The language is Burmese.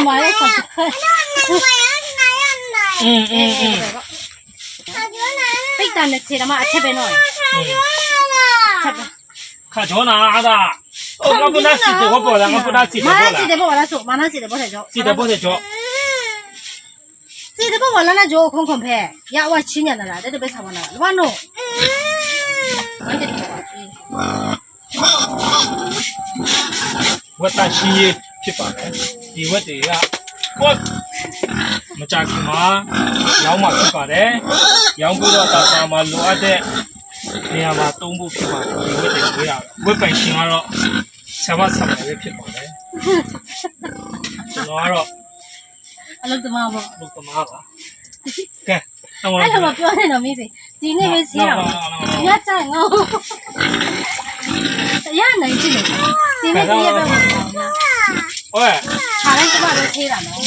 မှာလဲဆက်ပိတ်တန်နဲ့ခြေတော့မှအချက်ပဲနော်ချက်ပဲခါကြောနာအားသာ哦，我不拿洗的，我不拿，我不拿洗的，马拿洗的不，我拿手，马拿洗的不太着。洗的不是脚。洗的不，我拿那脚空空拍，呀，我去年的了，这都别差不多了，完了。我打洗衣去吧，因为这呀，我没家去嘛，要么去吧的，要不然到时候嘛路啊的。你呀嘛东部ဖြစ်မှာဒီဝက်တွေရဝက်ပိုင်ရှင်ကတော့ဆက်ပါဆက်ပါပဲဖြစ်ပါတယ်ကျွန်တော်ကတော့အလုပ်သမားပေါ့အလုပ်သမားပါကဲအဲ့လိုမပြောနဲ့တော့မိစေဒီနေ့ပဲစီးတာညကြိုင်ငေါရနိုင်ကြည့်တယ်ဒီနေ့ဒီရက်ပဲမဟုတ်ဘူးဟုတ်ခါတိုင်းကျမလည်းသေးတာနော်